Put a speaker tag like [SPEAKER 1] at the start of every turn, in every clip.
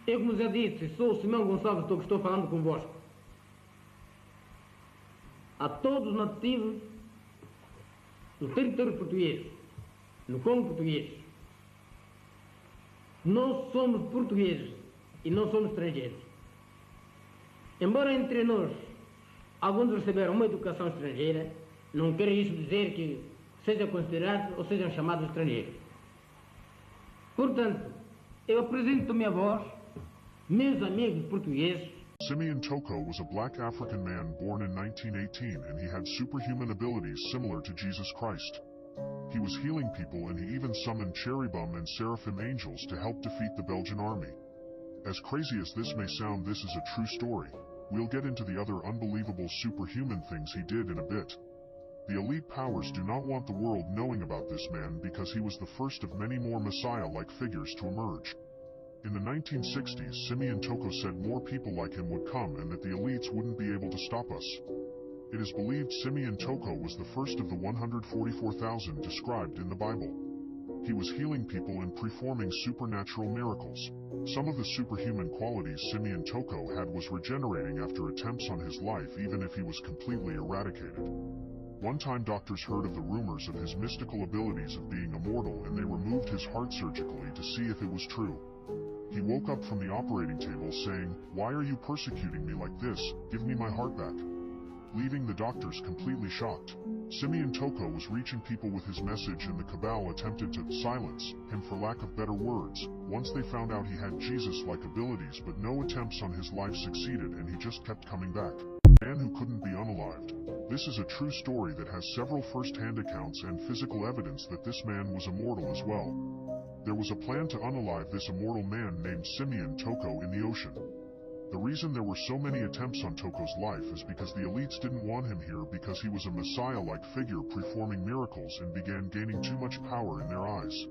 [SPEAKER 1] Eu, como já disse, sou o Simão Gonçalves Toco, estou falando convosco. A todos os nativos do território português, no Congo português, nós somos portugueses e não somos estrangeiros. Embora entre nós alguns receberam uma educação estrangeira, não quer isso dizer que sejam considerados ou sejam chamados estrangeiros. Portanto, eu apresento-me a vós, meus amigos portugueses.
[SPEAKER 2] Simeon Toko was a black African man born in 1918, and he had superhuman abilities similar to Jesus Christ. He was healing people, and he even summoned cherubim and seraphim angels to help defeat the Belgian army. As crazy as this may sound, this is a true story. We'll get into the other unbelievable superhuman things he did in a bit. The elite powers do not want the world knowing about this man because he was the first of many more Messiah-like figures to emerge. In the 1960s, Simeon Toko said more people like him would come and that the elites wouldn't be able to stop us. It is believed Simeon Toko was the first of the 144,000 described in the Bible. He was healing people and performing supernatural miracles. Some of the superhuman qualities Simeon Toko had was regenerating after attempts on his life, even if he was completely eradicated. One time doctors heard of the rumors of his mystical abilities of being immortal, and they removed his heart surgically to see if it was true. He woke up from the operating table saying, "Why are you persecuting me like this? Give me my heart back," leaving the doctors completely shocked. Simeon Toko was reaching people with his message, and the cabal attempted to silence him for lack of better words. Once they found out he had Jesus-like abilities, but no attempts on his life succeeded, and he just kept coming back. A man who couldn't be unalived. This is a true story that has several first-hand accounts and physical evidence that this man was immortal as well. There was a plan to unalive this immortal man named Simeon Toko in the ocean. The reason there were so many attempts on Toko's life is because the elites didn't want him here because he was a Messiah-like figure performing miracles and began gaining too much power in their eyes.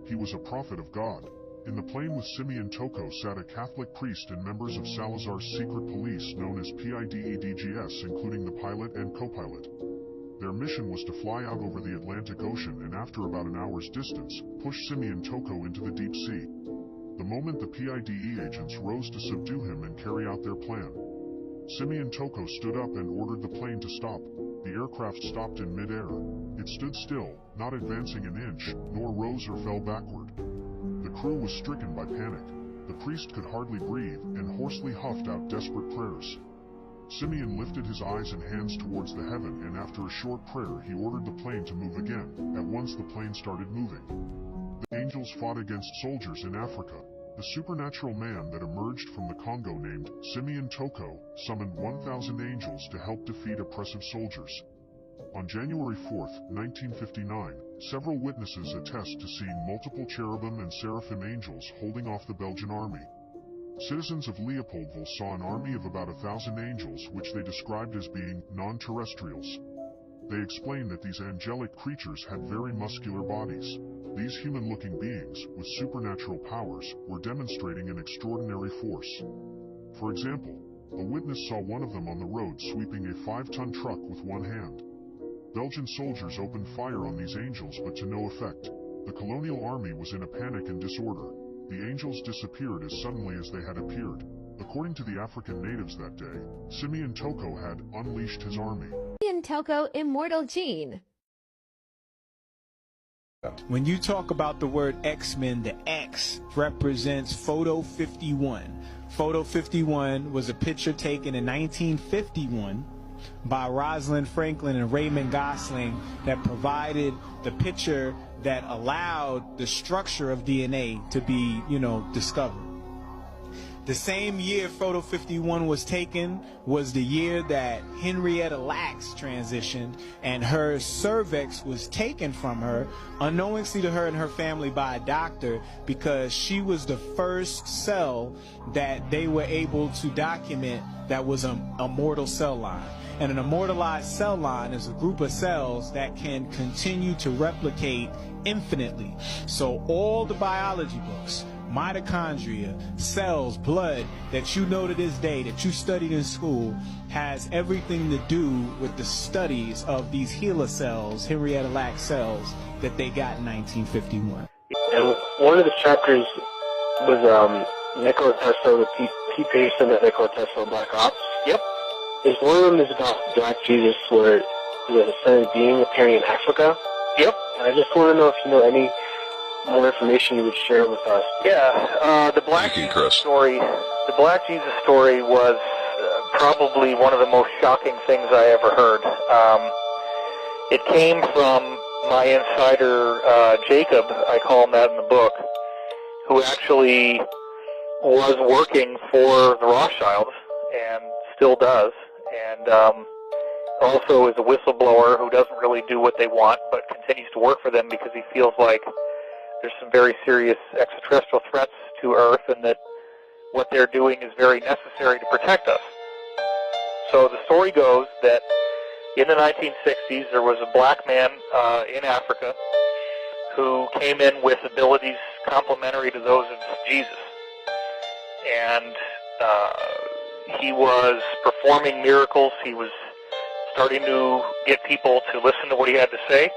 [SPEAKER 2] He was a prophet of God. In the plane with Simeon Toko sat a Catholic priest and members of Salazar's secret police known as PIDEDGS, including the pilot and co-pilot. Their mission was to fly out over the Atlantic Ocean and, after about an hour's distance, push Simeon Toko into the deep sea. The moment the PIDE agents rose to subdue him and carry out their plan, Simeon Toko stood up and ordered the plane to stop. The aircraft stopped in mid-air. It stood still, not advancing an inch, nor rose or fell backward. The crew was stricken by panic. The priest could hardly breathe and hoarsely huffed out desperate prayers. Simeon lifted his eyes and hands towards the heaven, and after a short prayer he ordered the plane to move again. At once the plane started moving. The angels fought against soldiers in Africa. The supernatural man that emerged from the Congo named Simeon Toko summoned 1,000 angels to help defeat oppressive soldiers. On January 4, 1959, several witnesses attest to seeing multiple cherubim and seraphim angels holding off the Belgian army. Citizens of Leopoldville saw an army of about 1,000 angels, which they described as being non-terrestrials. They explained that these angelic creatures had very muscular bodies. These human-looking beings, with supernatural powers, were demonstrating an extraordinary force. For example, a witness saw one of them on the road sweeping a 5-ton truck with one hand. Belgian soldiers opened fire on these angels, but to no effect. The colonial army was in a panic and disorder. The angels disappeared as suddenly as they had appeared. According to the African natives that day, Simeon Toko had unleashed his army.
[SPEAKER 3] Simeon Toko, immortal gene.
[SPEAKER 4] When you talk about the word X-Men, the X represents Photo 51. Photo 51 was a picture taken in 1951 by Rosalind Franklin and Raymond Gosling that provided the picture that allowed the structure of DNA to be, discovered. The same year Photo 51 was taken was the year that Henrietta Lacks transitioned, and her cervix was taken from her, unknowingly to her and her family, by a doctor, because she was the first cell that they were able to document that was a mortal cell line. And an immortalized cell line is a group of cells that can continue to replicate infinitely. So all the biology books, mitochondria, cells, blood that you know to this day, that you studied in school, has everything to do with the studies of these HeLa cells, Henrietta Lacks cells, that they got in 1951.
[SPEAKER 5] And one of the chapters was Nikola Tesla, Pete Peterson, and Nikola Tesla Black Ops.
[SPEAKER 6] Yep.
[SPEAKER 5] Is one of them is about Black Jesus, where the ascended being appearing in Africa.
[SPEAKER 6] Yep.
[SPEAKER 5] And I just want to know if you know any more information you would share with us.
[SPEAKER 6] Yeah, the Black Jesus story. The Black Jesus story was probably one of the most shocking things I ever heard. It came from my insider Jacob, I call him that in the book, who actually was working for the Rothschilds and still does, and also is a whistleblower who doesn't really do what they want but continues to work for them because he feels like there's some very serious extraterrestrial threats to Earth and that what they're doing is very necessary to protect us. So the story goes that in the 1960s there was a black man in Africa who came in with abilities complementary to those of Jesus. And he was performing miracles. He was starting to get people to listen to what he had to say.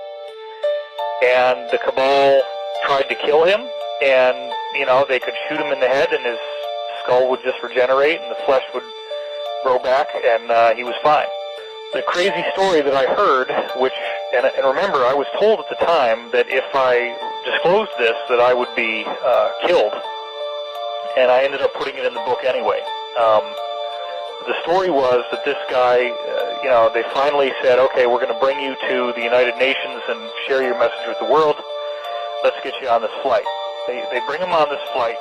[SPEAKER 6] And the cabal tried to kill him, and, you know, they could shoot him in the head and his skull would just regenerate and the flesh would grow back, and he was fine. The crazy story that I heard, and remember, I was told at the time that if I disclosed this, that I would be killed, and I ended up putting it in the book anyway. The story was that this guy, you know, they finally said, okay, we're going to bring you to the United Nations and share your message with the world. Let's get you on this flight. They bring him on this flight,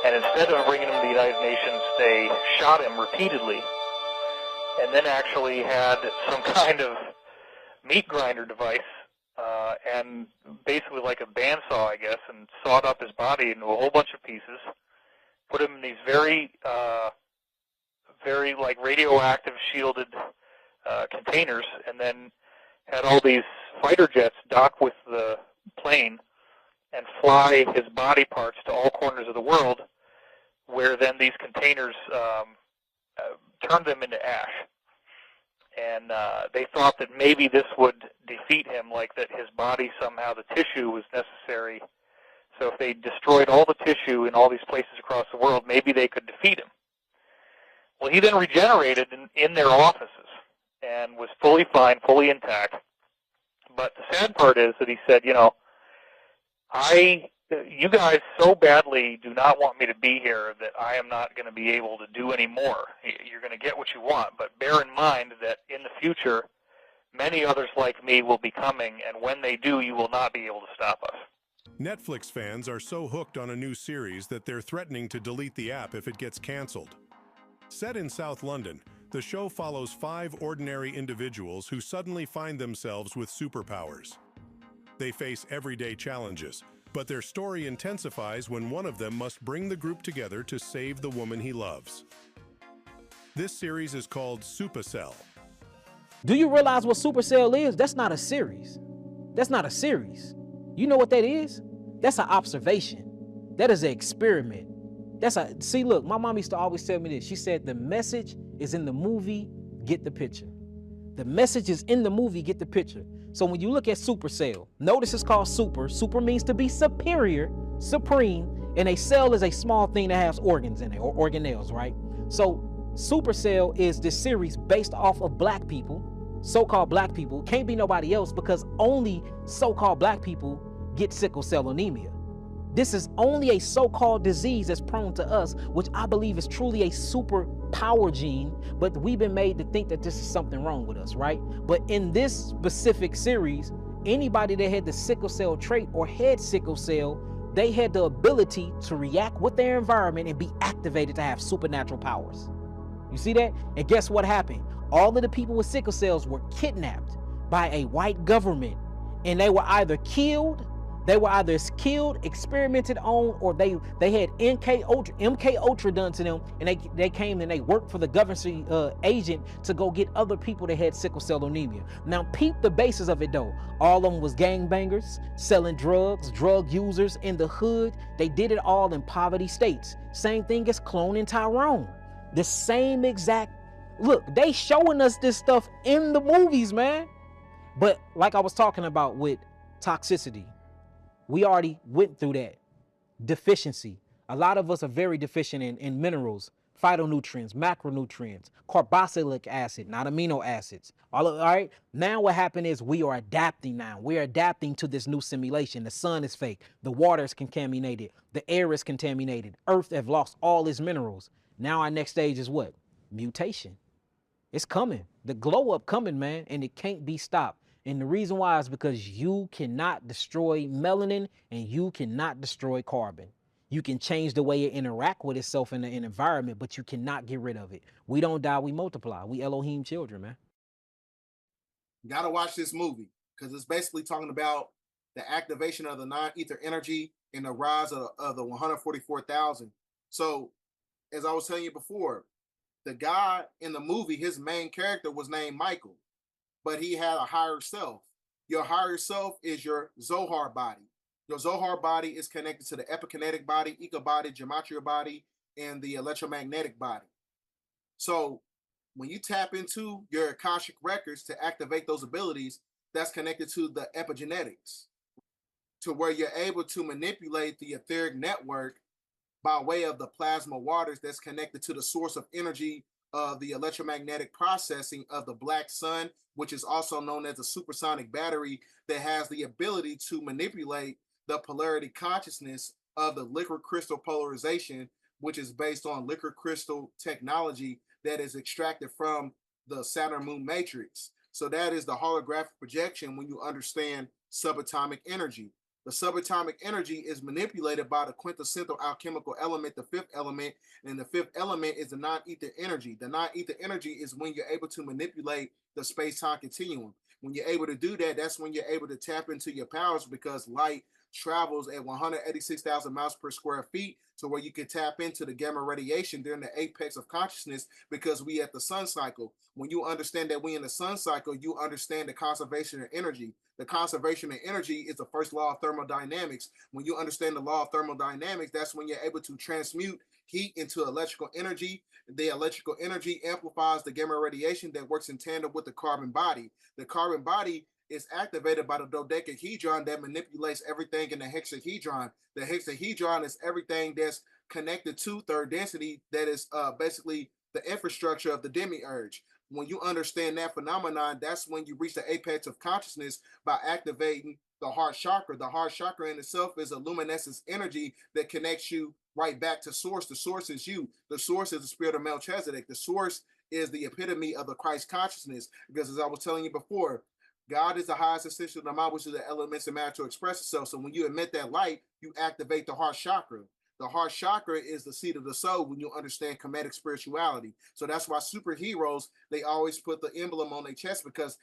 [SPEAKER 6] and instead of bringing him to the United Nations, they shot him repeatedly, and then actually had some kind of meat grinder device, and basically like a bandsaw, I guess, and sawed up his body into a whole bunch of pieces, put him in these very like radioactive shielded containers, and then had all these fighter jets dock with the plane and fly his body parts to all corners of the world, where then these containers turned them into ash. And they thought that maybe this would defeat him, like that his body somehow, the tissue was necessary. So if they destroyed all the tissue in all these places across the world, maybe they could defeat him. Well, he then regenerated in their offices and was fully fine, fully intact. But the sad part is that he said, you know, you guys so badly do not want me to be here that I am not going to be able to do any more. You're going to get what you want, but bear in mind that in the future, many others like me will be coming, and when they do, you will not be able to stop us.
[SPEAKER 7] Netflix fans are so hooked on a new series that they're threatening to delete the app if it gets canceled. Set in South London, the show follows 5 ordinary individuals who suddenly find themselves with superpowers. They face everyday challenges, but their story intensifies when one of them must bring the group together to save the woman he loves. This series is called Supercell.
[SPEAKER 8] Do you realize what Supercell is? That's not a series. That's not a series. You know what that is? That's an observation. That is an experiment. See, look, my mom used to always tell me this. She said, the message is in the movie, get the picture. The message is in the movie, get the picture. So when you look at Supercell, notice it's called super. Super means to be superior, supreme, and a cell is a small thing that has organs in it, or organelles, right? So Supercell is this series based off of black people, so-called black people. Can't be nobody else because only so-called black people get sickle cell anemia. This is only a so-called disease that's prone to us, which I believe is truly a super power gene, but we've been made to think that this is something wrong with us, right? But in this specific series, anybody that had the sickle cell trait or had sickle cell, they had the ability to react with their environment and be activated to have supernatural powers. You see that? And guess what happened? All of the people with sickle cells were kidnapped by a white government, and they were either killed, experimented on, or they had MK Ultra done to them, and they came and they worked for the government agent to go get other people that had sickle cell anemia. Now peep the basis of it though. All of them was gangbangers, selling drugs, drug users in the hood. They did it all in poverty states. Same thing as cloning Tyrone. The same exact, look, they showing us this stuff in the movies, man. But like I was talking about with toxicity, we already went through that. Deficiency. A lot of us are very deficient in minerals, phytonutrients, macronutrients, carboxylic acid, not amino acids. All right. Now what happened is we are adapting now. We're adapting to this new simulation. The sun is fake. The water is contaminated. The air is contaminated. Earth have lost all its minerals. Now our next stage is what? Mutation. It's coming. The glow up coming, man, and it can't be stopped. And the reason why is because you cannot destroy melanin and you cannot destroy carbon. You can change the way it interact with itself in the environment, but you cannot get rid of it. We don't die, we multiply. We Elohim children, man.
[SPEAKER 9] You gotta watch this movie because it's basically talking about the activation of the non-ether energy and the rise of the 144,000. So, as I was telling you before, the guy in the movie, his main character was named Michael, but he had a higher self. Your higher self is your Zohar body. Your Zohar body is connected to the epikinetic body, eco body, gematria body, and the electromagnetic body. So when you tap into your Akashic records to activate those abilities, that's connected to the epigenetics, to where you're able to manipulate the etheric network by way of the plasma waters that's connected to the source of energy of the electromagnetic processing of the black sun, which is also known as a supersonic battery that has the ability to manipulate the polarity consciousness of the liquid crystal polarization, which is based on liquid crystal technology that is extracted from the Saturn moon matrix. So that is the holographic projection when you understand subatomic energy. The subatomic energy is manipulated by the quintessential alchemical element, the fifth element, and the fifth element is the non-ether energy. The non-ether energy is when you're able to manipulate the space-time continuum. When you're able to do that, that's when you're able to tap into your powers, because light travels at 186,000 miles per square feet, to where you can tap into the gamma radiation during the apex of consciousness, because we at the sun cycle. When you understand that we in the sun cycle, you understand the conservation of energy. The conservation of energy is the first law of thermodynamics. When you understand the law of thermodynamics, that's when you're able to transmute heat into electrical energy. The electrical energy amplifies the gamma radiation that works in tandem with the carbon body. The carbon body is activated by the dodecahedron that manipulates everything in the hexahedron. The hexahedron is everything that's connected to third density, that is basically the infrastructure of the demiurge. When you understand that phenomenon, that's when you reach the apex of consciousness by activating the heart chakra. The heart chakra in itself is a luminescence energy that connects you right back to source. The source is you. The source is the spirit of Melchizedek. The source is the epitome of the Christ consciousness, because as I was telling you before, God is the highest essential of the mind, which is the elements and matter to express itself. So when you emit that light, you activate the heart chakra. The heart chakra is the seat of the soul when you understand Kemetic spirituality. So that's why superheroes, they always put the emblem on their chest, because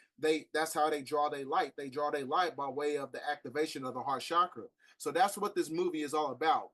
[SPEAKER 9] that's how they draw their light. They draw their light by way of the activation of the heart chakra. So that's what this movie is all about.